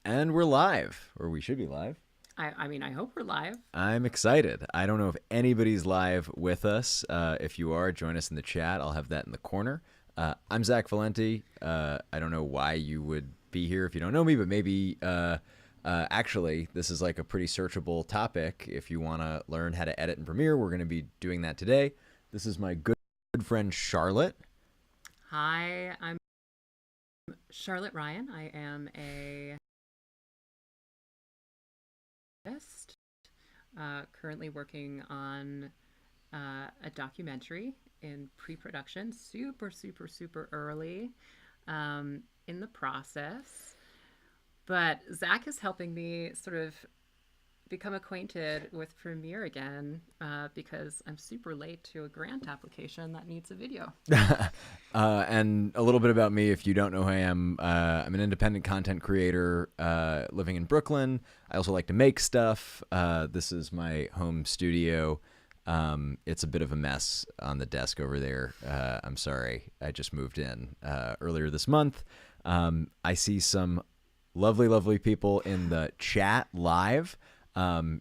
And we're live, or we should be live. I mean, I hope we're live. I'm excited. I don't know if anybody's live with us. If you are, join us in the chat. I'll have that in the corner. I'm Zach Valenti. I don't know why you would be here if you don't know me, but maybe actually this is like a pretty searchable topic. If you want to learn how to edit in Premiere, we're going to be doing that today. This is my good friend Charlotte. Hi, I'm Charlotte Ryan. I am a artist, currently working on a documentary in pre-production, super early in the process. But Zach is helping me sort of become acquainted with Premiere again because I'm super late to a grant application that needs a video. And a little bit about me, if you don't know who I am, I'm an independent content creator living in Brooklyn. I also like to make stuff. This is my home studio. It's a bit of a mess on the desk over there. I'm sorry. I just moved in earlier this month. I see some lovely people in the chat live.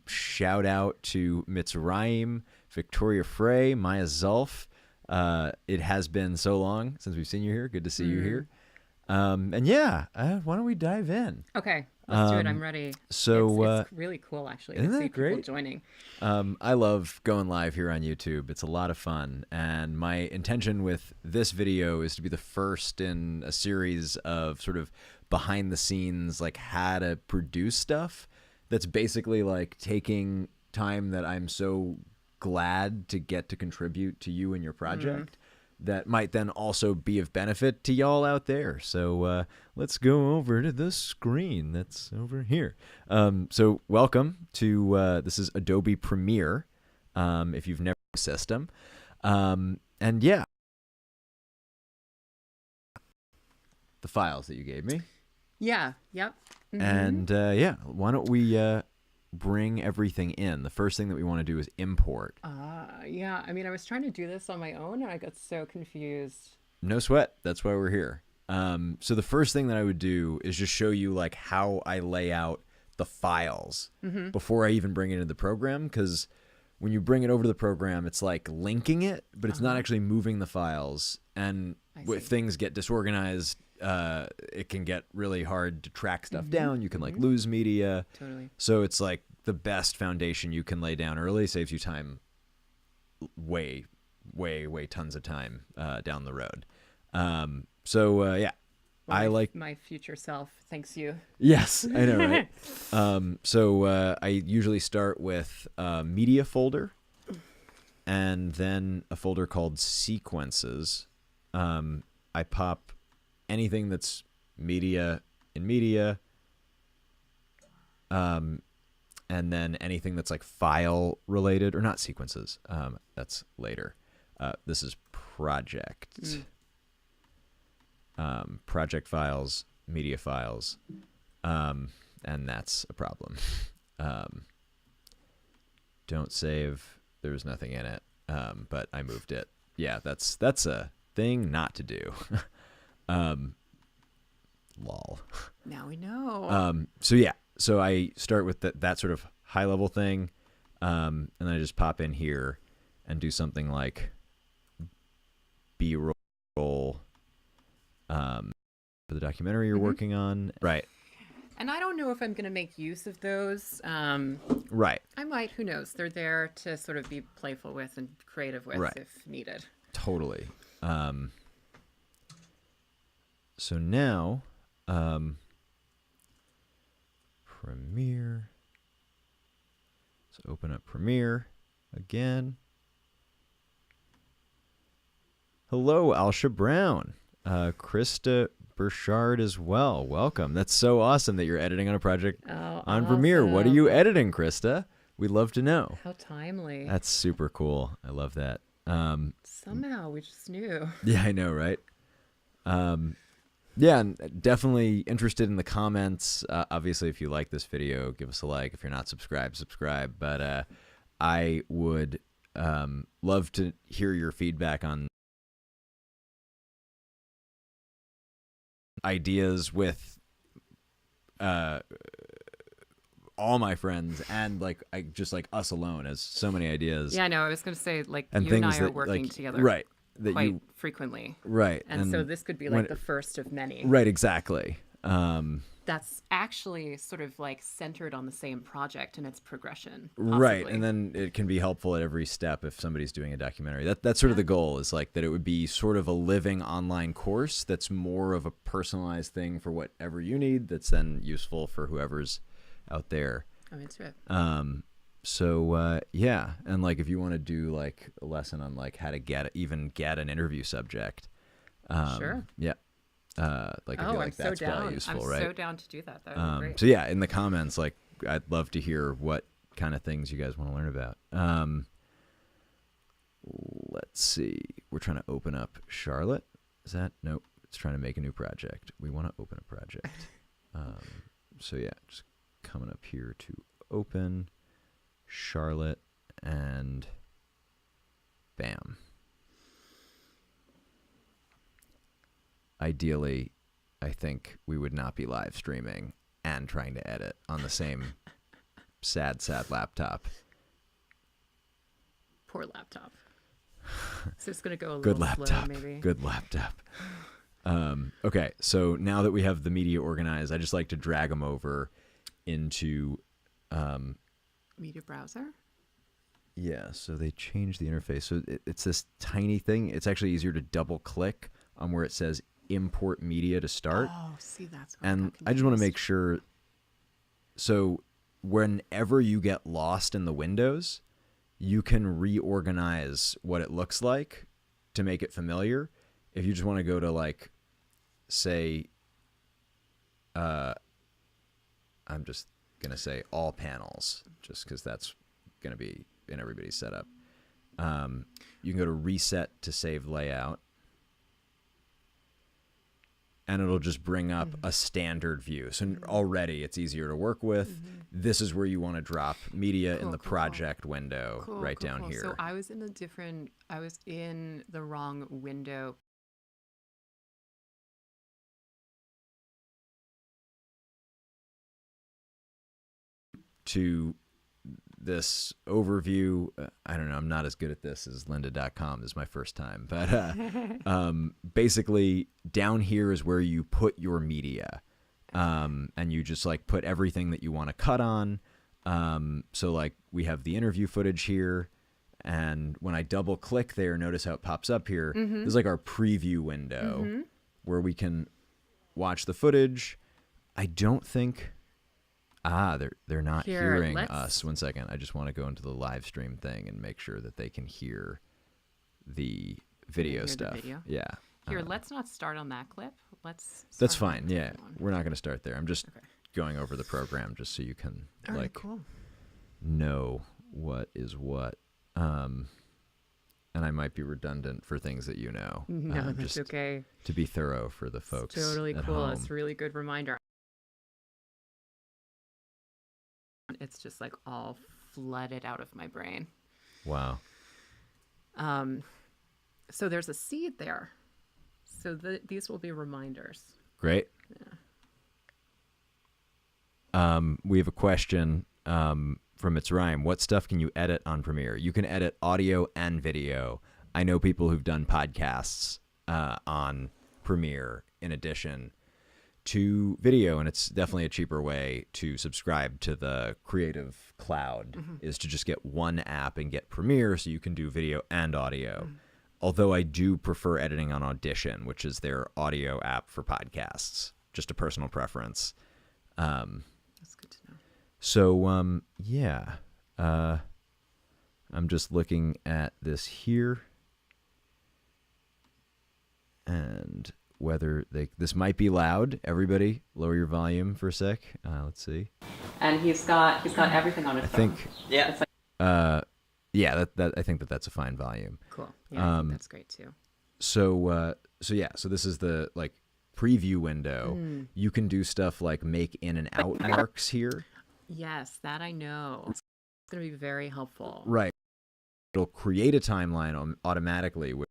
Shout out to Mitzrayim, Victoria Frey, Maya Zulf. It has been so long since we've seen you here. Good to see you here. And yeah, why don't we dive in? Okay, let's do it. I'm ready. So it's really cool, actually. Isn't to that see great? People joining. I love going live here on YouTube. It's a lot of fun. And my intention with this video is to be the first in a series of sort of behind the scenes, like how to produce stuff. That's basically like taking time that I'm so glad to get to contribute to you and your project that might then also be of benefit to y'all out there. So let's go over to the screen that's over here. So welcome to, this is Adobe Premiere, if you've never used the system. And yeah, the files that you gave me. Yeah, yep. And yeah, why don't we bring everything in? The first thing that we want to do is import. Yeah, I mean, I was trying to do this on my own and I got so confused. No sweat. That's why we're here. So the first thing that I would do is just show you like how I lay out the files before I even bring it into the program. Because when you bring it over to the program, it's like linking it, but it's not actually moving the files. And if things get disorganized, it can get really hard to track stuff down. You can like lose media. Totally. So it's like the best foundation you can lay down early, saves you time, way tons of time down the road. So yeah, well, I like my future self. Thanks you. Yes, I know, right? So I usually start with a media folder and then a folder called sequences. I pop anything that's media in media, and then anything that's like file related, or not sequences, that's later. This is project. Project files, media files, and that's a problem. Don't save, there's nothing in it, but I moved it. Yeah, that's a thing not to do. Lol. Now we know. So yeah, so I start with that sort of high level thing, and then I just pop in here and do something like B-roll for the documentary you're working on. Right. And I don't know if I'm going to make use of those. Right. I might, who knows? They're there to sort of be playful with and creative with if needed. Totally. So now, Premiere. Let's open up Premiere again. Hello, Alsha Brown. Krista Burchard as well. Welcome. That's so awesome that you're editing on a project on Premiere. What are you editing, Krista? We'd love to know. How timely. That's super cool. I love that. Somehow we just knew. Yeah, I know, right? Yeah, and definitely interested in the comments. Obviously, if you like this video, give us a like. If you're not subscribed, subscribe. But I would love to hear your feedback on ideas with all my friends and like I just like us alone as so many ideas. Yeah, I know. I was going to say, like, and you and things I are that working like together right that quite you frequently. right And so this could be like the first of many. right exactly. That's actually sort of like centered on the same project and its progression. Right, Possibly. and then it can be helpful at every step if somebody's doing a documentary. That's sort of the goal, is like that it would be sort of a living online course that's more of a personalized thing for whatever you need, that's then useful for whoever's out there. I'm into it. So yeah, and like if you want to do like a lesson on like how to get an interview subject, Sure. yeah. Like I feel like I'm that's so down. probably useful, I'm right? so down to do that. That would be great. So yeah, in the comments, like I'd love to hear what kind of things you guys want to learn about. Let's see. We're trying to open up Charlotte. Is that nope? It's trying to make a new project. We want to open a project. So yeah, just coming up here to open Charlotte and bam. Ideally, I think we would not be live streaming and trying to edit on the same sad laptop. Poor laptop. So it's going to go a Good little laptop. slow, maybe. Good laptop. Okay, so now that we have the media organized, I just like to drag them over into Media browser? Yeah, so they changed the interface. So it's this tiny thing. It's actually easier to double click on where it says import media to start. Oh, see, that's what And I just want to make sure. So whenever you get lost in the windows, you can reorganize what it looks like to make it familiar. If you just want to go to like, say, I'm just going to say all panels, just because that's going to be in everybody's setup. You can go to reset to save layout. And it'll just bring up a standard view. So already it's easier to work with. This is where you want to drop media in the project window down here. So I was in the wrong window. To this overview, I don't know, I'm not as good at this as lynda.com. This is my first time, but basically down here is where you put your media, and you just like put everything that you want to cut on. So like we have the interview footage here, and when I double click there, notice how it pops up here. This is like our preview window where we can watch the footage. I don't think they're not hearing us. 1 second. I just want to go into the live stream thing and make sure that they can hear the video stuff. The video? Yeah. Here, let's not start on that clip. That's fine. Yeah. We're not going to start there. I'm just going over the program just so you can know what is what. And I might be redundant for things that you know. No, that's just okay. To be thorough for the folks. It's totally at cool. home. It's a really good reminder. It's just like all flooded out of my brain. Wow. So there's a seed there. So these will be reminders. Great. Yeah. We have a question from It's Rhyme. What stuff can you edit on Premiere? You can edit audio and video. I know people who've done podcasts on Premiere in addition to video, and it's definitely a cheaper way to subscribe to the Creative Cloud is to just get one app and get Premiere so you can do video and audio. Although I do prefer editing on Audition, which is their audio app for podcasts. Just a personal preference. That's good to know. So, yeah. I'm just looking at this here. And whether this might be loud. Everybody, lower your volume for a sec. Let's see. And he's got everything on his phone. Yeah. It's like, yeah, that I think that's a fine volume. Cool. Yeah, I think that's great too. So this is the like preview window. You can do stuff like make in and out marks here. Yes, that I know. It's going to be very helpful. Right. It'll create a timeline automatically with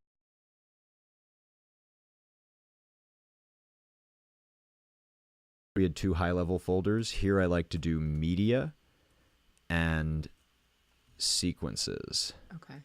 we had 2 high-level folders. Here I like to do media and sequences. Okay.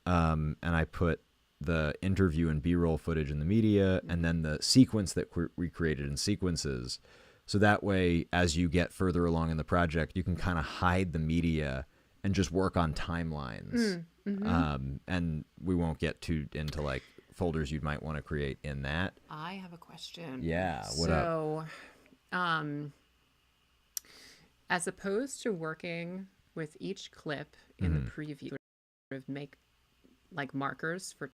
And I put the interview and B-roll footage in the media, and then the sequence that we created in sequences. So that way, as you get further along in the project, you can kind of hide the media and just work on timelines. And we won't get too into like folders you might want to create in that. I have a question. Yeah, what up? So, as opposed to working with each clip in the preview, sort of make like markers for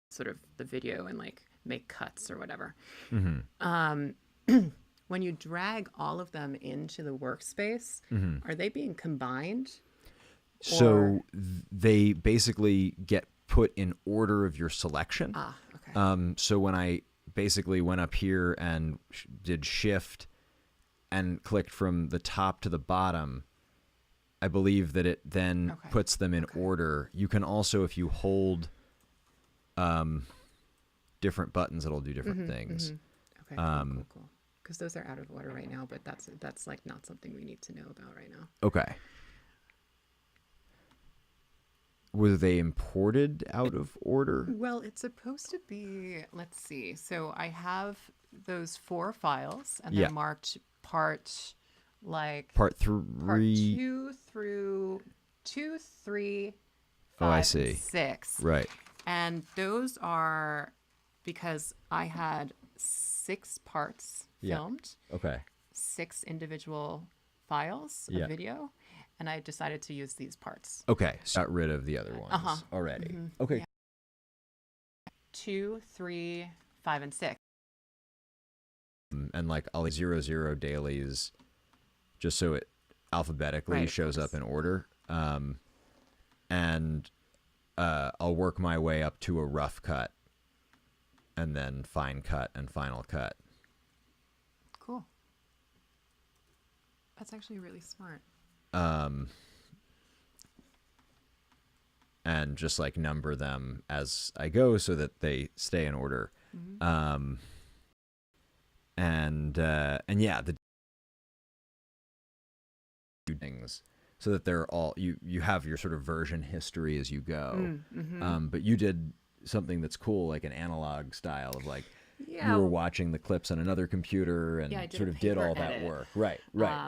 sort of the video and like make cuts or whatever. When you drag all of them into the workspace, are they being combined? So they basically get put in order of your selection. Ah, okay. So when I basically went up here and did shift and clicked from the top to the bottom, I believe that it then puts them in order. You can also, if you hold different buttons, it'll do different things. Okay, cool. Because those are out of order right now, but that's like not something we need to know about right now. Okay. Were they imported out of order? Well, it's supposed to be, let's see. So I have those 4 files, and they're marked part 3, part 2 through 2, 3, 5, I see. And 6. Right. And those are because I had 6 parts filmed. Okay. 6 individual files of video, and I decided to use these parts. Okay, so got rid of the other ones already. Okay. Yeah. 2, 3, 5, and 6. And like I'll 00 dailies, just so it alphabetically shows up in order. And I'll work my way up to a rough cut, and then fine cut and final cut. Cool. That's actually really smart. And just like number them as I go so that they stay in order. And yeah, the things so that they're all you have your sort of version history as you go. But you did something that's cool, like an analog style of like you were watching the clips on another computer and sort of did all that work. Right.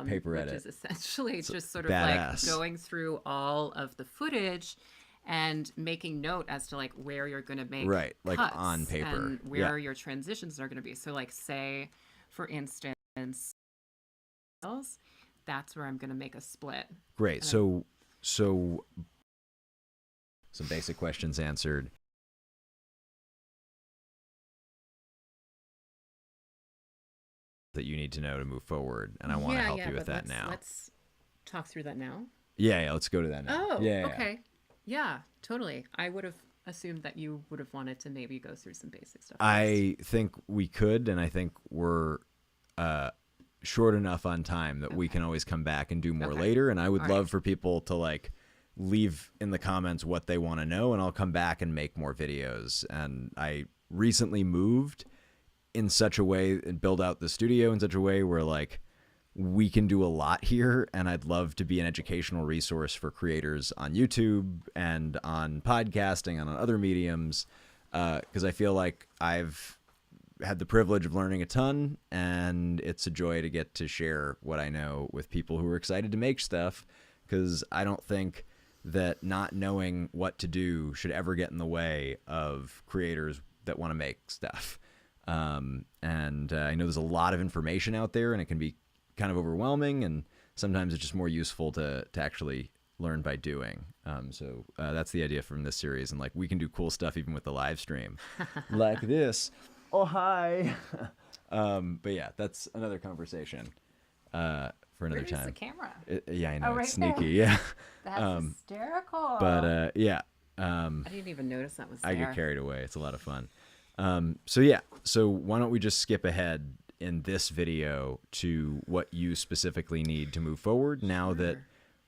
Paper edit. Which is essentially just sort badass. of like going through all of the footage and making note as to like where you're going to make like cuts on paper and where your transitions are going to be. So like say, for instance, that's where I'm going to make a split. Great. So some basic questions answered. That you need to know to move forward, and I want to help you with that now. Let's talk through that now. Yeah, let's go to that now. Oh, okay. Yeah, totally. I would have assumed that you would have wanted to maybe go through some basic stuff. I think we could, and I think we're short enough on time that we can always come back and do more later. And I would love for people to like leave in the comments what they want to know, and I'll come back and make more videos. And I recently moved in such a way and build out the studio in such a way where like we can do a lot here, and I'd love to be an educational resource for creators on YouTube and on podcasting and on other mediums, because I feel like I've had the privilege of learning a ton, and it's a joy to get to share what I know with people who are excited to make stuff, because I don't think that not knowing what to do should ever get in the way of creators that want to make stuff. And I know there's a lot of information out there, and it can be kind of overwhelming, and sometimes it's just more useful to actually learn by doing. So that's the idea from this series, and like we can do cool stuff even with the live stream like this. Oh, hi. But yeah, that's another conversation for another time. Where's the camera? Yeah, I know. Oh, it's right sneaky. there. Yeah. That's hysterical. But yeah. I didn't even notice that was there. I get carried away. It's a lot of fun. So yeah, so why don't we just skip ahead in this video to what you specifically need to move forward now that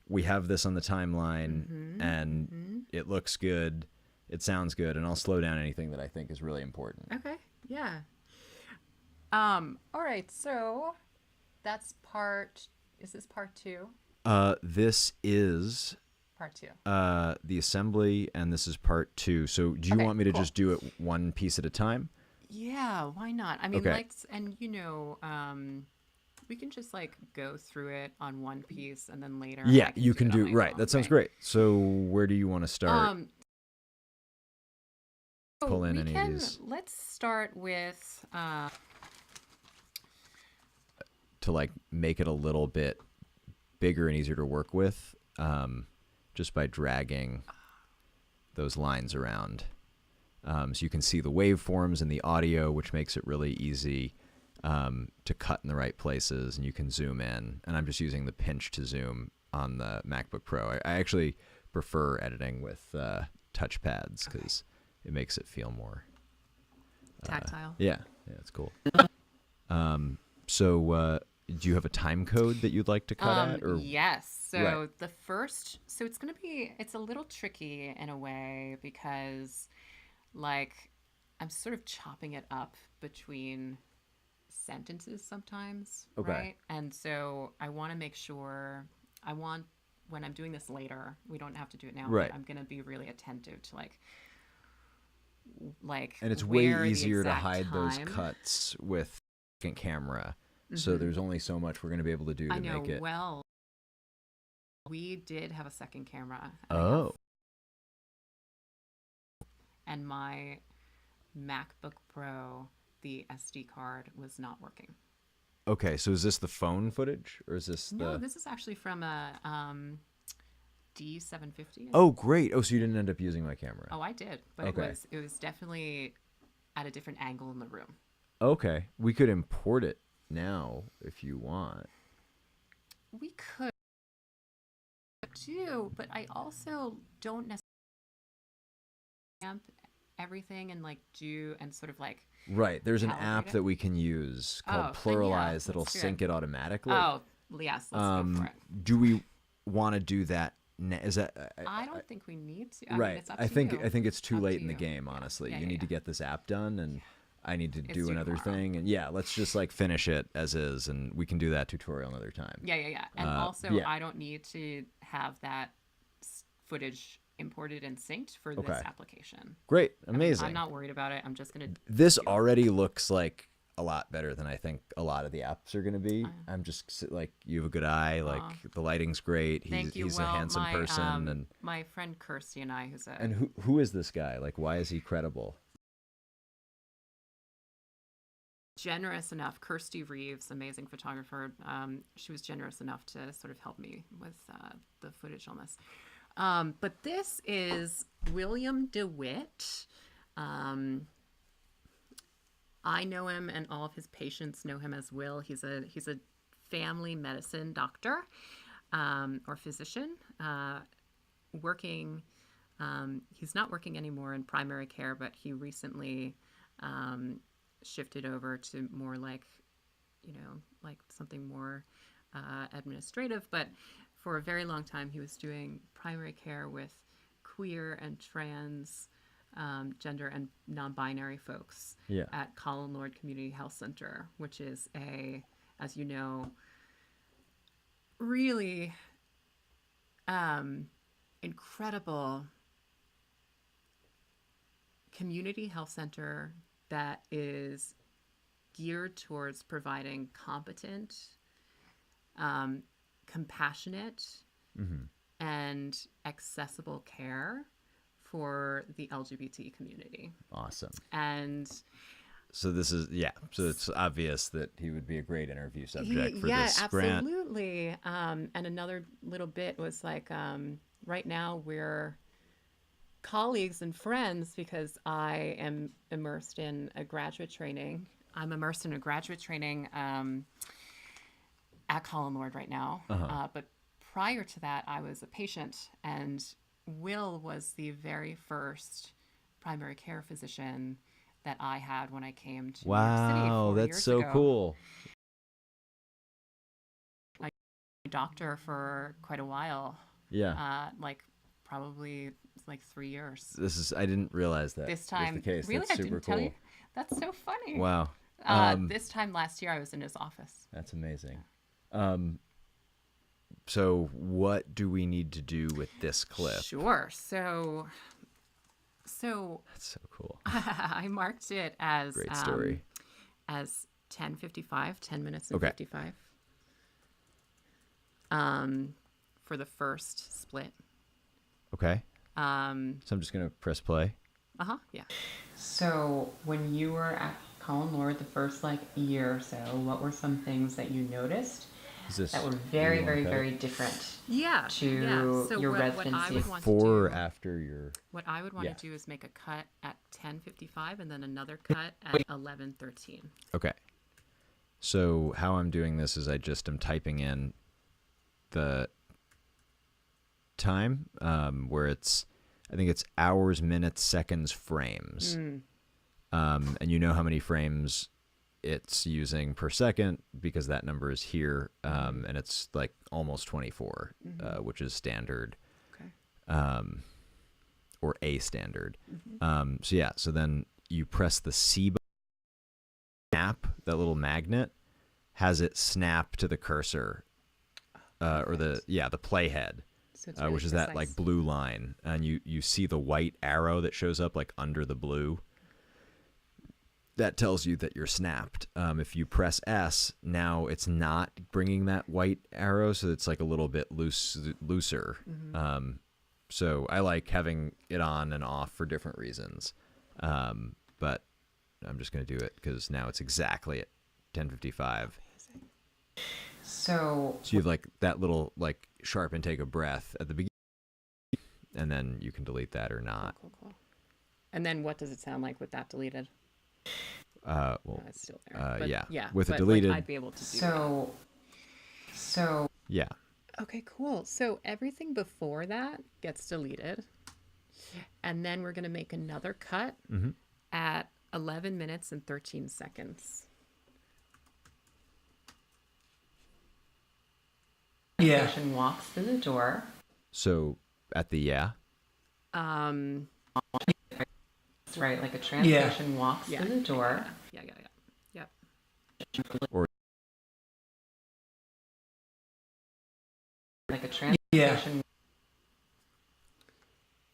we have this on the timeline and it looks good. it sounds good, and I'll slow down anything that I think is really important. Okay. Yeah. All right. So that's part. Is this part two? This is Part two. the assembly, and this is part 2. So do you Okay. want me to Cool. just do it one piece at a time? Yeah. Why not? I mean, Okay. like, and we can just like go through it on one piece, and then later Yeah, I can you do can it on do my right. own. That sounds Right. great. So where do you want to start? Um. Pull So in we any of can. these Let's start with. to like make it a little bit bigger and easier to work with, just by dragging those lines around. So you can see the waveforms and the audio, which makes it really easy to cut in the right places, and you can zoom in. And I'm just using the pinch to zoom on the MacBook Pro. I actually prefer editing with touchpads because it makes it feel more Tactile. yeah, it's cool. So do you have a time code that you'd like to cut at, or Yes. So right? the first, so it's going to be, it's a little tricky in a way because, like, I'm sort of chopping it up between sentences sometimes, Okay. right? And so I want to make sure, I want, when I'm doing this later, we don't have to do it now, but Right. I'm going to be really attentive to And it's way where the easier to exact hide those time. cuts with second camera. So there's only so much we're going to be able to do I to know. make it. Well, we did have a second camera. Oh, And my MacBook Pro, the SD card was not working. okay. So is this the phone footage, or is this No, the? this is actually from a D750. Oh, great. Oh, so you didn't end up using my camera. Oh, I did, but Okay. it was definitely at a different angle in the room. Okay. We could import it now if you want. We could do, but I also don't necessarily amp everything and like do and sort of like Right. There's an calibrate app it. that we can use called Then yeah, Pluralize that'll let's do sync it. it automatically. Oh, yes, let's go for it. Do we want to do that? Is that I don't think we need to. I right? mean, it's up I to think you. I think it's too Up late to in the you. game. Honestly, Yeah, you yeah, need to yeah. get this app done, and I need to It's do due another tomorrow. thing. And yeah, let's just like finish it as is, and we can do that tutorial another time. Yeah. And also, yeah. I don't need to have that footage imported and synced for this Okay. application. Great, amazing. I'm not worried about it. I'm just gonna. This already looks like a lot better than I think a lot of the apps are going to be. I'm just like, you have a good eye. Like the lighting's great. Thank you. He's Well, a handsome my person, and my friend Kirsty and I, who's a who is this guy? Like, why is he credible? generous enough, Kirsty Reeves, amazing photographer. She was generous enough to sort of help me with the footage on this. But this is William DeWitt. I know him, and all of his patients know him as Will. He's a family medicine doctor or physician working. He's not working anymore in primary care, but he recently shifted over to more like, like something more administrative. But for a very long time, he was doing primary care with queer and trans, gender and non-binary folks at Colin Lord Community Health Center, which is as you know, really incredible community health center that is geared towards providing competent, compassionate, and accessible care for the LGBT community. Awesome. And so this is so it's obvious that he would be a great interview subject for this grant. Absolutely. And another little bit was like, right now we're colleagues and friends because I am immersed in a graduate training. I'm immersed in a graduate training at Colin Lord right now. But prior to that, I was a patient, and Will was the very first primary care physician that I had when I came to New York City 4 that's years so ago. cool. I was a doctor for quite a while. Yeah. Like probably like 3 years. I didn't realize that This time, was the case. really, That's I super didn't cool. tell you. That's so funny. Wow. This time last year, I was in his office. That's amazing. So what do we need to do with this clip? Sure. So That's so cool. I marked it as Great story. As 10:55, 10 minutes and Okay. 55. For the first split. Okay. So I'm just gonna press play. Yeah. So when you were at Colin Lord the first like year or so, what were some things that you noticed Is this that were very, very, very different to So Before what or I after your would want to do is make a cut at 10:55 and then another cut at 11:13. Okay. So how I'm doing this is I just am typing in the time where I think it's hours, minutes, seconds, frames. And you know how many frames it's using per second because that number is here, and it's like almost 24, which is standard, or a standard. So then you press the C button, snap, that little magnet has it snap to the cursor, or the playhead, So it's really which is that like blue line, and you see the white arrow that shows up like under the blue. That tells you that you're snapped. If you press S, now it's not bringing that white arrow, so it's like a little bit looser. So I like having it on and off for different reasons. But I'm just going to do it because now it's exactly at 10:55. So you have like that little like sharp intake of breath at the beginning, and then you can delete that or not. Cool. And then what does it sound like with that deleted? Well, it's still there. With it deleted, I'd be able to do so. Yeah. Okay, cool. So everything before that gets deleted, and then we're gonna make another cut at 11 minutes and 13 seconds. Patient walks through the door. So at the Right, like a translation walks through the door. Yeah. Or like a translation.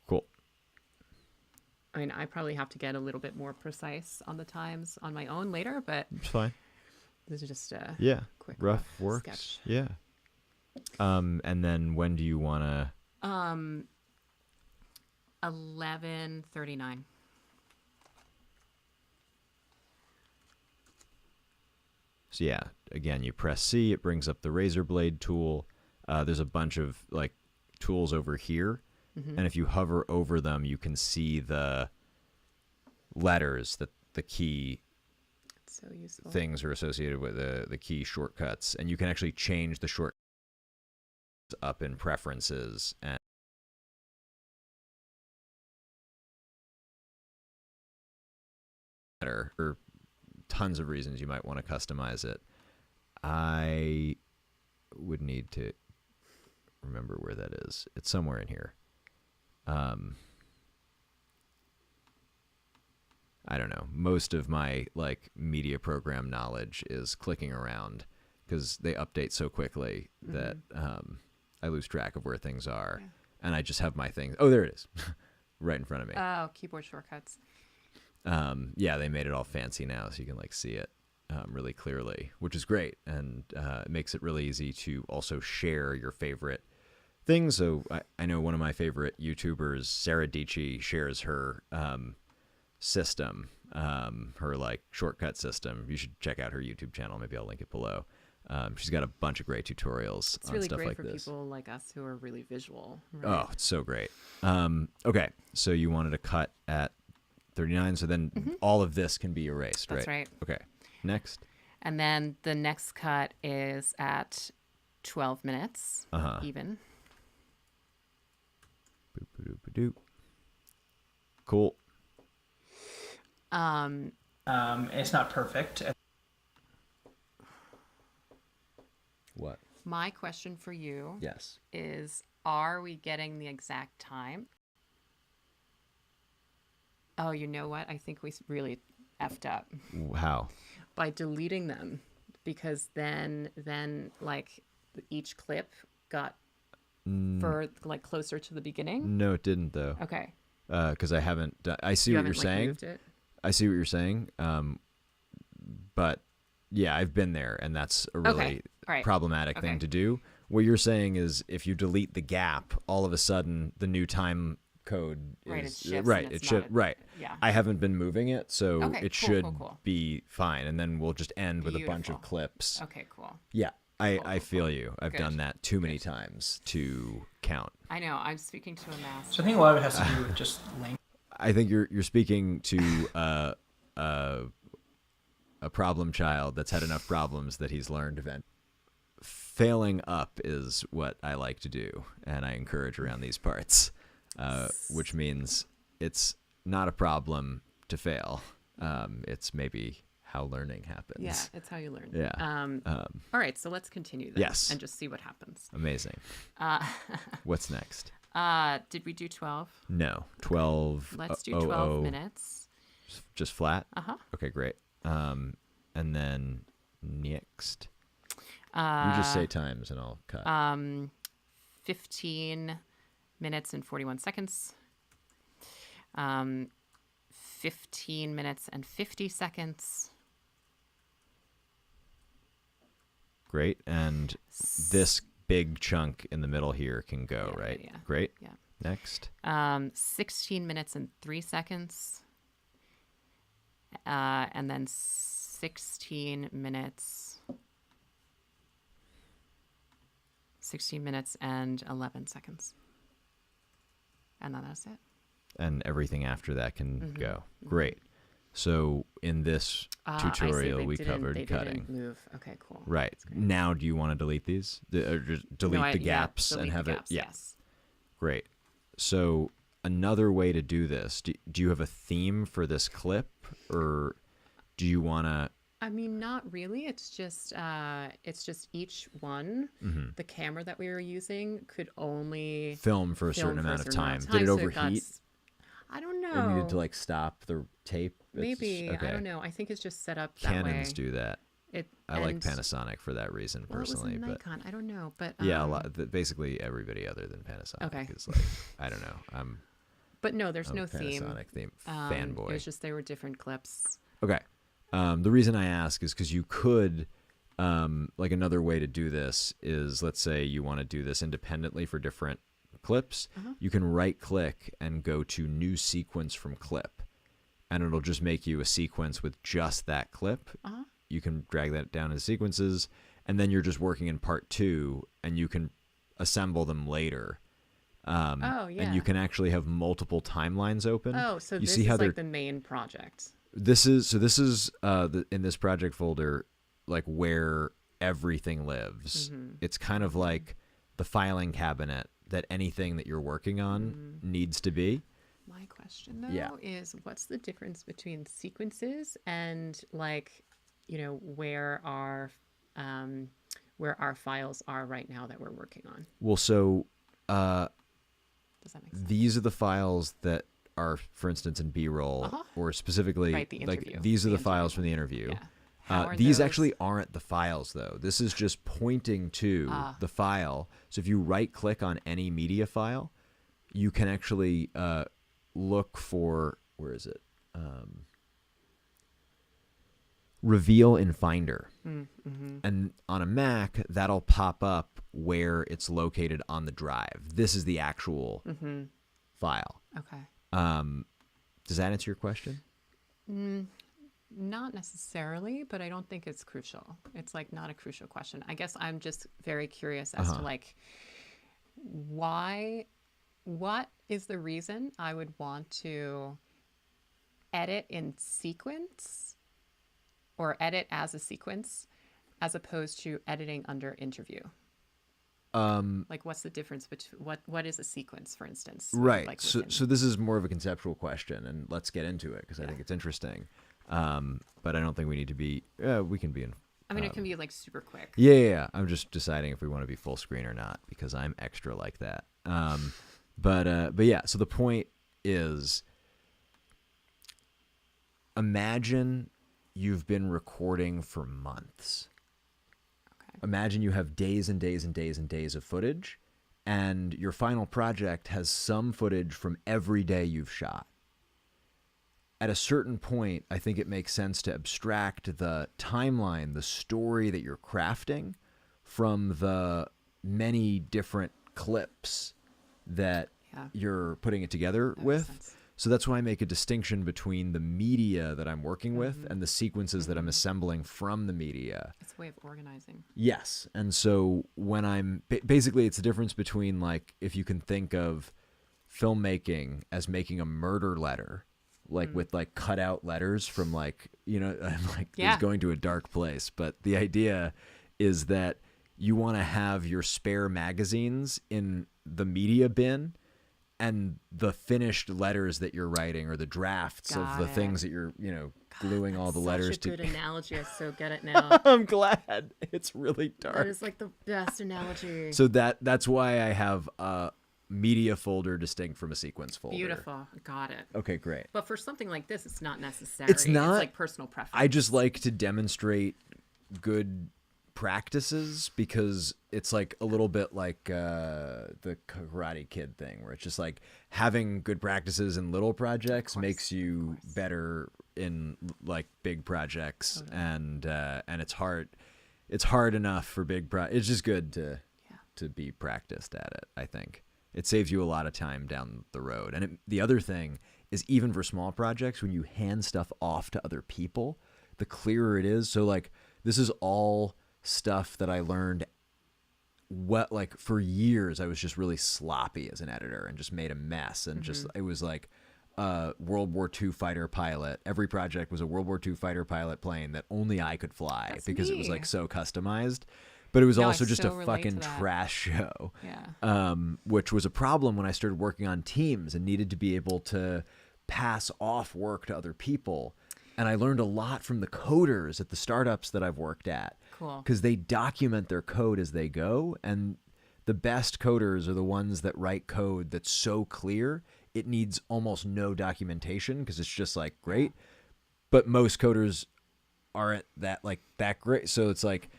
Cool. I mean, I probably have to get a little bit more precise on the times on my own later, but it's fine. This is just a quick rough works. Sketch. Yeah. And then when do you want to? 11:39. So yeah, again, you press C, it brings up the razor blade tool. There's a bunch of like tools over here, and if you hover over them, you can see the letters that the key so useful. Things are associated with the key shortcuts, and you can actually change the shortcuts up in preferences and or tons of reasons you might want to customize it. I would need to remember where that is. It's somewhere in here. I don't know. Most of my like media program knowledge is clicking around because they update so quickly that I lose track of where things are, and I just have my things. Oh, there it is, right in front of me. Oh, keyboard shortcuts. Yeah, they made it all fancy now, so you can like see it really clearly, which is great, and it makes it really easy to also share your favorite things. So I know one of my favorite YouTubers, Sarah Dici, shares her system, her like shortcut system. You should check out her YouTube channel. Maybe I'll link it below. She's got a bunch of great tutorials on really stuff like this. It's really great for people like us who are really visual. Right? Oh, it's so great. Okay, so you wanted to cut at 39, so then all of this can be erased, right? That's right. Okay, next. And then the next cut is at 12 minutes, even. Boop-a-doop-a-doop. Cool. It's not perfect. What? My question for you Yes. is, are we getting the exact time? Oh, you know what? I think we really effed up How? by deleting them, because then like each clip got for like closer to the beginning. No, it didn't though. Okay. Because I haven't done, I see You what you're haven't like saying. moved it. I see what you're saying. But yeah, I've been there, and that's a really Okay. All right. problematic Okay. thing to do. What you're saying is if you delete the gap, all of a sudden the new time code is Right, it shifts right. and It it's should not right. Yeah. I haven't been moving it, so Okay, it cool, should cool. be fine, and then we'll just end with a bunch of Beautiful. clips. Okay, cool. Yeah, I Cool. feel you. I've Good. done that too many times to count. I know. I'm speaking to a master. So I think a lot of it has to do with just length. I think you're speaking to a problem child that's had enough problems that he's learned event. Failing up is what I like to do, and I encourage around these parts, which means it's not a problem to fail. It's maybe how learning happens. Yeah, it's how you learn. Yeah. All right, so let's continue then. Yes. And just see what happens. Amazing. What's next? Did we do 12? No, 12. Let's do 12 minutes. Just flat? Uh-huh. Okay, great. And then next. You just say times and I'll cut. 15 minutes and 41 seconds. 15 minutes and 50 seconds. Great. And this big chunk in the middle here can go, Yeah, right? yeah. Great. Yeah. Next. 16 minutes and 3 seconds. And then 16 minutes and 11 seconds. And then that's it. And everything after that can go. Great. So in this tutorial, we covered they cutting. Didn't move. Okay, cool. Right. Now, do you want to delete these? Or just delete the gaps and have it? Yeah. Yes. Great. So another way to do this, do you have a theme for this clip, or do you want to? I mean, not really. It's just each one. The camera that we were using could only Film for a certain amount of time. Did it so overheat? I don't know. It needed to like stop the tape. Maybe. Okay. I don't know. I think it's just set up that way. Canons do that. I like and- Panasonic for that reason Well, personally, it was a but Nikon. I don't know, but yeah, basically everybody other than Panasonic Okay. is like, I don't know. I'm But no, there's a no theme. Panasonic theme It fanboy. was just there were different clips. Okay. The reason I ask is because you could, like another way to do this is, let's say you want to do this independently for different clips. You can right click and go to new sequence from clip, and it'll just make you a sequence with just that clip. You can drag that down into sequences, and then you're just working in part 2, and you can assemble them later. Oh, yeah. And you can actually have multiple timelines open. Oh, so you this see is how like the main project. This is in this project folder, like where everything lives. It's kind of like the filing cabinet that anything that you're working on needs to be. My question though is, what's the difference between sequences and like, where our files are right now that we're working on? Well, so Does that make sense? these are the files that are, for instance, in B-roll, or specifically, Right, the like interview. these are the The files interview. from the interview. Yeah. How are These those- actually aren't the files, though. This is just pointing to the file. So if you right-click on any media file, you can actually look for, where is it? Reveal in Finder. And on a Mac, that'll pop up where it's located on the drive. This is the actual file. Okay. Does that answer your question? Not necessarily, but I don't think it's crucial. It's like not a crucial question. I guess I'm just very curious as to like what is the reason I would want to edit in sequence or edit as a sequence as opposed to editing under interview? Like what's the difference between what is a sequence, for instance? Right. Like So this is more of a conceptual question, and let's get into it because I think it's interesting. But I don't think we need to be. We can be in. I mean, it can be like super quick. Yeah. I'm just deciding if we want to be full screen or not because I'm extra like that. But yeah. So the point is, imagine you've been recording for months. Okay. Imagine you have days and days and days and days of footage, and your final project has some footage from every day you've shot. At a certain point, I think it makes sense to abstract the timeline, the story that you're crafting, from the many different clips that you're putting it together with. So that's why I make a distinction between the media that I'm working with and the sequences that I'm assembling from the media. It's a way of organizing. Yes. And so when I'm basically, it's the difference between, like, if you can think of filmmaking as making a murder letter, like with like cut out letters from, like, you know, like it's going to a dark place. But the idea is that you want to have your spare magazines in the media bin, and the finished letters that you're writing, or the drafts of the things that you're, you know, gluing all the letters to. Such a good analogy. I so get it now. I'm glad. It's really dark. That is like the best analogy. So that's why I have a media folder distinct from a sequence folder. Beautiful. Got it. Okay, great. But for something like this, it's not necessary. It's not. It's like personal preference. I just like to demonstrate good practices, because it's like a little bit like the Karate Kid thing, where it's just like having good practices in little projects makes you better in like big projects. And it's hard enough for big it's just good to be practiced at it. I think it saves you a lot of time down the road. And the other thing is, even for small projects, when you hand stuff off to other people, the clearer it is. So like, this is all stuff that I learned like for years. I was just really sloppy as an editor and just made a mess, and just it was like World War II fighter pilot. Every project was a World War II fighter pilot plane that only I could fly. Because it was like so customized. But it was also just a fucking trash show, which was a problem when I started working on teams and needed to be able to pass off work to other people. And I learned a lot from the coders at the startups that I've worked at. Cool. Because they document their code as they go. And the best coders are the ones that write code that's so clear it needs almost no documentation, because it's just like great. But most coders aren't that great. So it's like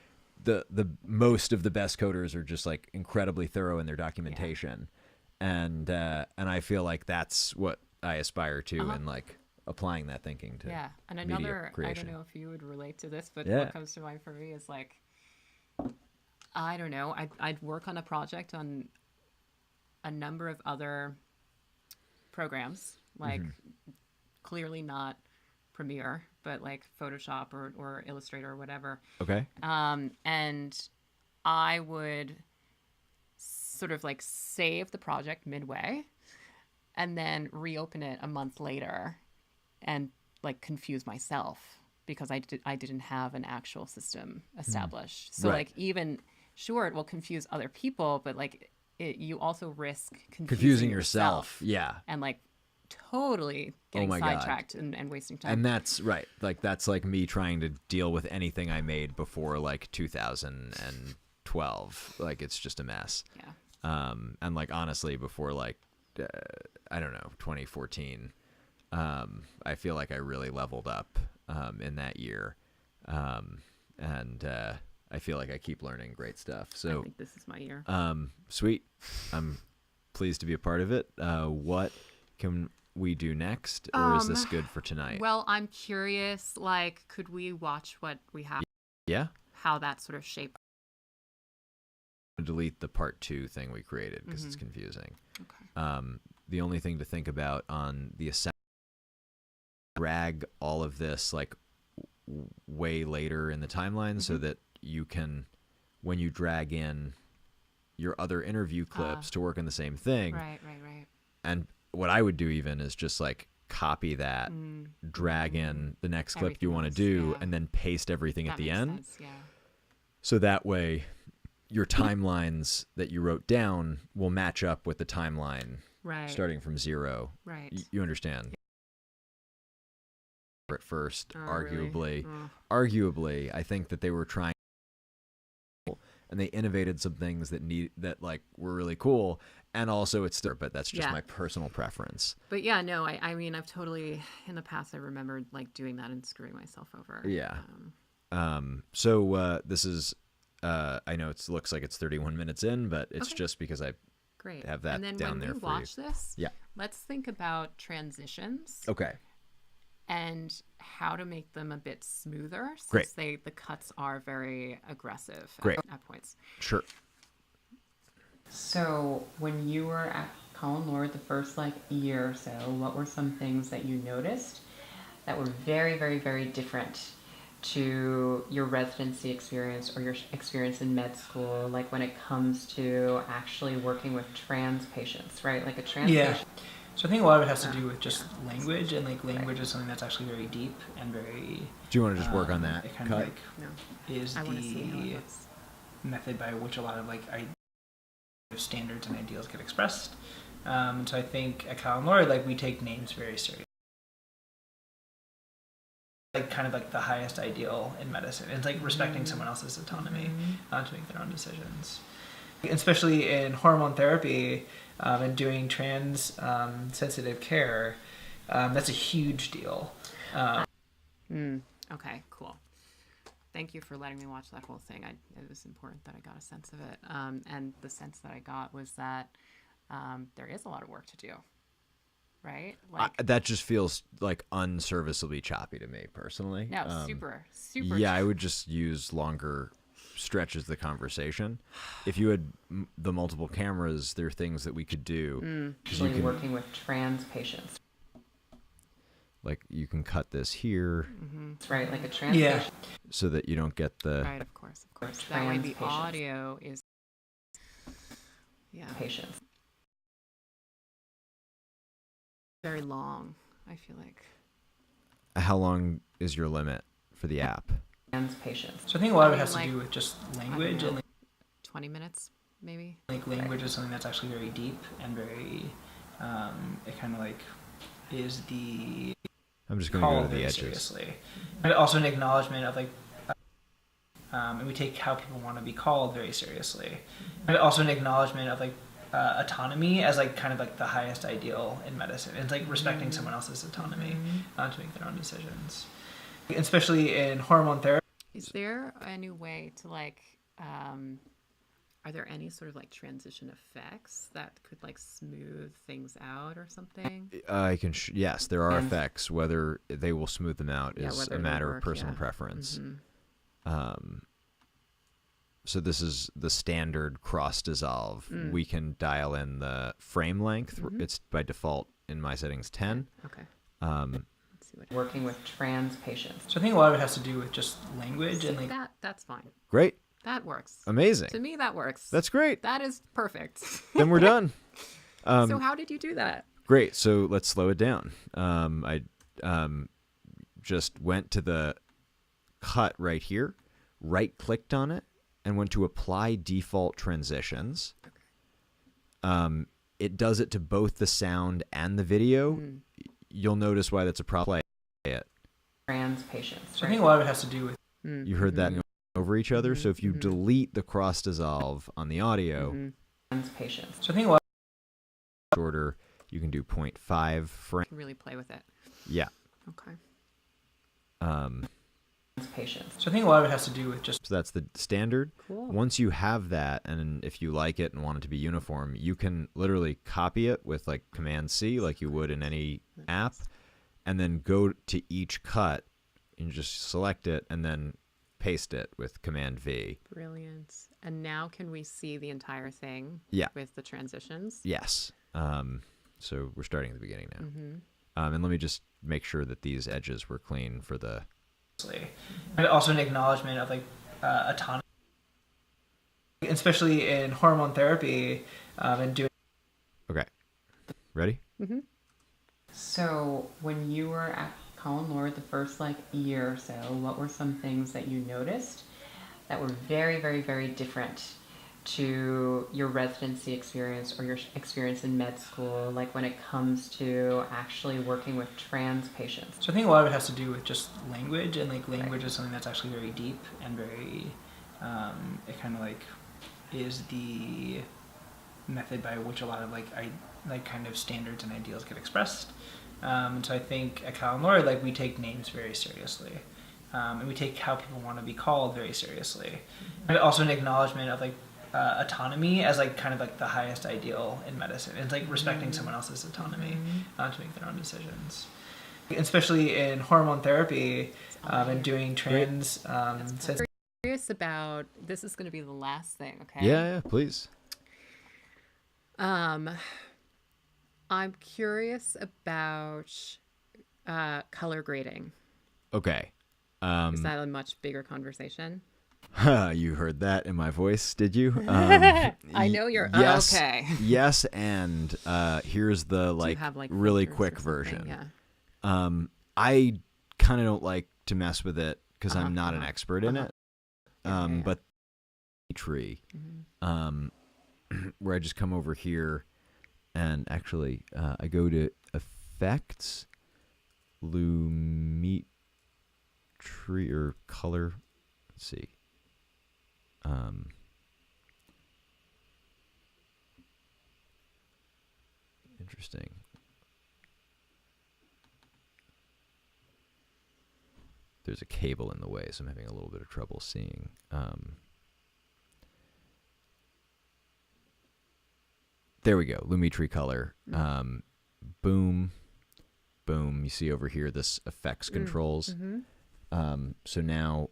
the most of the best coders are just like incredibly thorough in their documentation. And I feel like that's what I aspire to, and like applying that thinking to and media another creation. I don't know if you would relate to this, but what comes to mind for me is like, I don't know, I'd work on a project on a number of other programs, like clearly not Premiere, but like Photoshop or Illustrator or whatever. Okay. And I would sort of like save the project midway and then reopen it a month later and like confuse myself, because I didn't have an actual system established. So like, even sure, it will confuse other people, but like you also risk confusing yourself. Yeah. And like totally getting sidetracked and wasting time. And that's right. Like, that's like me trying to deal with anything I made before like 2012. Like, it's just a mess. Yeah. And like, honestly, before like, I don't know, 2014, I feel like I really leveled up in that year. And I feel like I keep learning great stuff. So I think this is my year. Sweet. I'm pleased to be a part of it. What can we do next, or is this good for tonight? Well, I'm curious, like, could we watch what we have? Yeah. How that sort of shaped. Delete the part 2 thing we created, because it's confusing. Okay. The only thing to think about on the assembly, drag all of this like way later in the timeline, so that you can, when you drag in your other interview clips to work on the same thing. Right. And what I would do even is just like copy that, drag in the next clip you want to do, and then paste everything at the end. Sense, yeah. So that way your timelines that you wrote down will match up with the timeline starting from 0. Right. You understand? At first, Really? arguably, I think that they were trying, and they innovated some things that like were really cool. And also it's still, but that's just Yeah. my personal preference. But yeah, no, I mean, I've totally, in the past, I remember like doing that and screwing myself over. Yeah. So this is, I know it looks like it's 31 minutes in, but it's Okay. just because I Great. have that and then down when there we for watch this, Yeah. let's think about transitions Okay. and how to make them a bit smoother, Great. since the cuts are very aggressive Great. at points. Sure. So when you were at Colin Lord the first like year or so, what were some things that you noticed that were very, very, very different to your residency experience or your experience in med school, like when it comes to actually working with trans patients, right? Like a trans patient. So I think a lot of it has to do with just language, and like language is something that's actually very deep and very. Do you want to just work on that? It kind cut? of like No. is I want to see how it the looks. method by which a lot of like standards and ideals get expressed. So I think at Colin Lord, like we take names very seriously. Like kind of like the highest ideal in medicine. It's like respecting someone else's autonomy to make their own decisions. Especially in hormone therapy and doing trans sensitive care, that's a huge deal. Okay, cool. Thank you for letting me watch that whole thing. It was important that I got a sense of it. And the sense that I got was that there is a lot of work to do, right? Like, That just feels like unserviceably choppy to me personally. no, super. Yeah, I would just use longer stretches of the conversation. If you had the multiple cameras, there are things that we could do. Usually working with trans patients. Like you can cut this here Right, like a trans patient. so that you don't get the Right, of course. That way the audio is patients. Very long, I feel like. How long is your limit for the app? Trans patients. So I think a lot of it has like, to do with just language, and like 20 minutes, maybe? like language is something that's actually very deep and very. It kind of like is the. I'm just going to go to the very edges. Seriously, but also an acknowledgement of like. And we take how people want to be called very seriously, but also an acknowledgement of like autonomy as like kind of like the highest ideal in medicine. It's like respecting someone else's autonomy to make their own decisions, especially in hormone therapy. Is there any way to like, are there any sort of like transition effects that could like smooth things out or something? I can. Yes, there are effects. Whether they will smooth them out is whether a it'll matter work, of personal preference. Mm-hmm. So this is the standard cross dissolve. We can dial in the frame length. It's by default in my settings 10. Okay. Um, Let's see what working with trans patients. So I think a lot of it has to do with just language See, and like that's fine. Great. That works. Amazing. To me, that works. That's great. That is perfect. Then we're done. So how did you do that? Great. So let's slow it down. I just went to the cut right here, right clicked on it, and went to apply default transitions. It does it to both the sound and the video. You'll notice why that's a problem. Trans patients. So I think a lot of it has to do with You heard that over each other. So if you delete the cross dissolve on the audio, trans patients. So I think a lot shorter, you can do 0.5 frame. Can really play with it. Yeah. Okay. patients. So I think a lot of it has to do with just. So that's the standard. Cool. Once you have that, and if you like it and want it to be uniform, you can literally copy it with like Command C, like you would in any app, and then go to each cut and just select it and then paste it with Command V. Brilliant. And now can we see the entire thing? Yeah. With the transitions? Yes. So we're starting at the beginning now. And let me just make sure that these edges were clean for the. But also an acknowledgement of like autonomy, especially in hormone therapy and doing. Okay. Ready? Mm-hmm. So when you were at Colin Lord the first like year or so, what were some things that you noticed that were very, very, very different to your residency experience or your experience in med school, like when it comes to actually working with trans patients? So I think a lot of it has to do with just language, and like language is something that's actually very deep and very. It kind of like is the method by which a lot of kind of standards and ideals get expressed. And so I think at Cal and Lord, like we take names very seriously, and we take how people want to be called very seriously, and also an acknowledgement of autonomy as like kind of like the highest ideal in medicine. It's like respecting someone else's autonomy to make their own decisions, especially in hormone therapy and doing trans. Curious about this is going to be the last thing. Okay. Yeah, please. I'm curious about color grading. Okay. Is that a much bigger conversation? You heard that in my voice, did you? I know you're yes, okay. Yes, and here's the really quick version. Yeah. I kind of don't like to mess with it because I'm not an expert in it. But tree, where I just come over here and actually I go to effects, Lumetri or color. Let's see. Interesting. There's a cable in the way, so I'm having a little bit of trouble seeing. There we go. Lumetri color. Boom. Boom. You see over here this effects controls. So now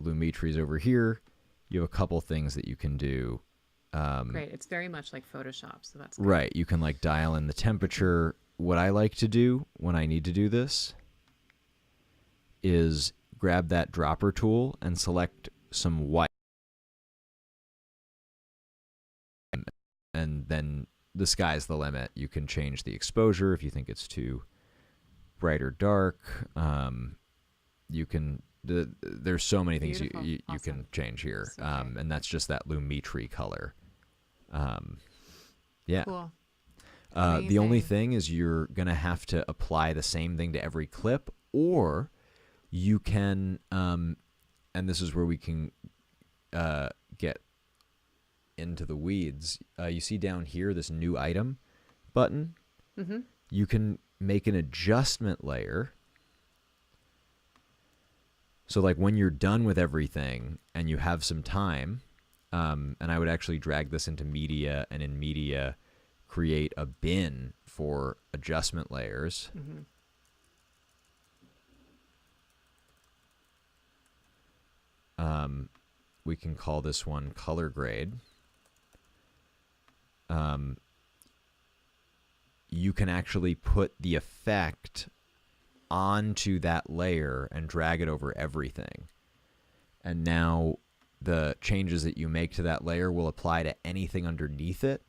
Lumetri's over here. You have a couple things that you can do. Great. It's very much like Photoshop, so that's good. Right. You can like dial in the temperature. What I like to do when I need to do this is grab that dropper tool and select some white. And then the sky's the limit. You can change the exposure if you think it's too bright or dark. You can... there's so many things you can change here. Okay. And that's just that Lumetri color. Yeah. Cool. The only thing is you're going to have to apply the same thing to every clip, or you can, and this is where we can get into the weeds. You see down here this new item button? You can make an adjustment layer. So like when you're done with everything and you have some time, and I would actually drag this into media, and in media create a bin for adjustment layers. We can call this one color grade. You can actually put the effect onto that layer and drag it over everything. And now the changes that you make to that layer will apply to anything underneath it.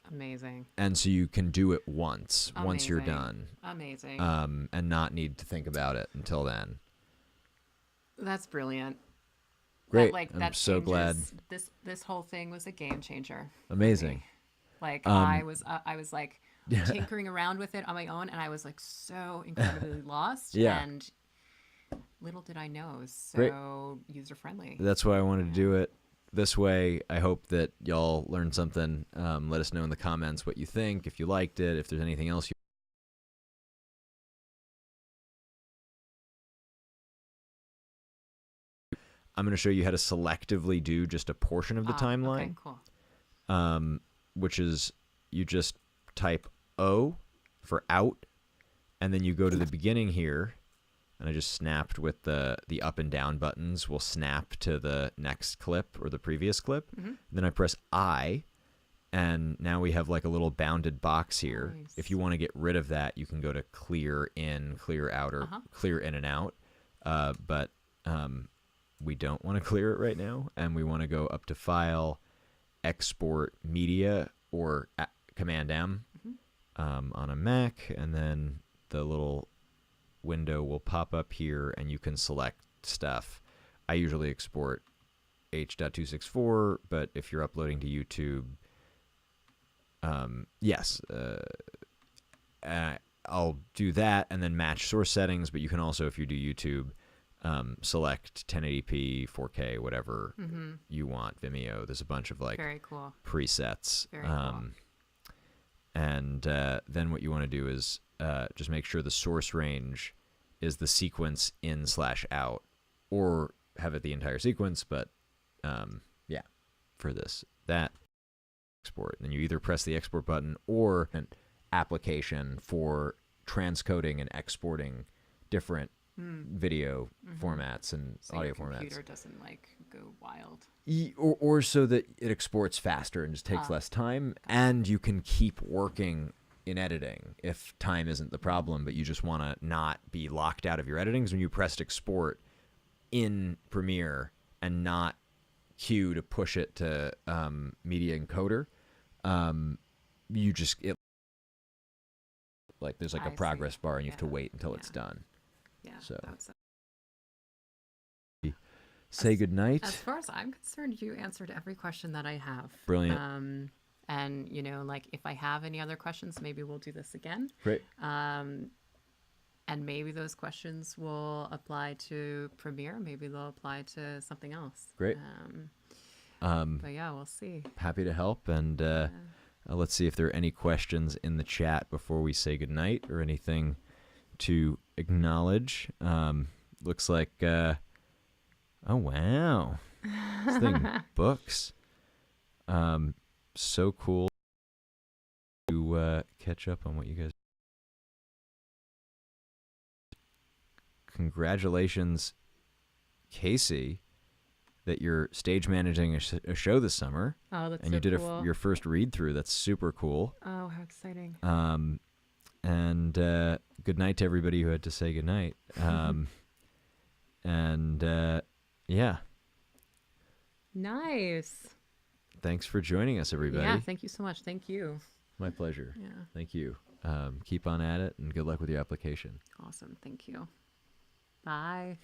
Amazing. And so you can do it once you're done. Amazing. And not need to think about it until then. That's brilliant. Great. I'm so glad. This whole thing was a game changer. Amazing. Like I was like tinkering around with it on my own, and I was like so incredibly lost. Yeah. And little did I know it was so user friendly. That's why I wanted to do it this way. I hope that y'all learned something. Let us know in the comments what you think, if you liked it, if there's anything else I'm going to show you how to selectively do just a portion of the timeline. Okay, cool. Which is you just type O for out, and then you go to the beginning here, and I just snapped with the up and down buttons will snap to the next clip or the previous clip. Then I press I, and now we have like a little bounded box here. Nice. If you want to get rid of that, you can go to clear in, clear out, or clear in and out. But we don't want to clear it right now, and we want to go up to File, Export Media, or Command M on a Mac, and then the little window will pop up here, and you can select stuff. I usually export H.264, but if you're uploading to YouTube, yes, I'll do that and then match source settings, but you can also, if you do YouTube, select 1080p, 4K, whatever you want. Vimeo. There's a bunch of like Very cool. presets. Very cool. And then what you want to do is just make sure the source range is the sequence in/out, or have it the entire sequence. But yeah, for that export, and then you either press the export button or an application for transcoding and exporting different video formats and So audio your formats. computer doesn't like go wild. Or so that it exports faster and just takes less time, and you can keep working in editing if time isn't the problem, but you just want to not be locked out of your editing. Because when you pressed export in Premiere and not Q to push it to media encoder, you just like there's like a progress bar and you have to wait until it's done. Yeah. So That's say goodnight. As far as I'm concerned, you answered every question that I have. Brilliant. And you know, like if I have any other questions, maybe we'll do this again. Great. And maybe those questions will apply to Premiere. Maybe they'll apply to something else. Great. But yeah, we'll see. Happy to help. And let's see if there are any questions in the chat before we say goodnight, or anything to acknowledge. Looks like, oh wow, this thing books. So cool to catch up on what you guys. Congratulations, Casey, that you're stage managing a show this summer. Oh, that's and so you did cool. your first read through. That's super cool. Oh, how exciting. And good night to everybody who had to say good night. Yeah. Nice. Thanks for joining us, everybody. Yeah, thank you so much. Thank you. My pleasure. Yeah. Thank you. Keep on at it, and good luck with your application. Awesome. Thank you. Bye.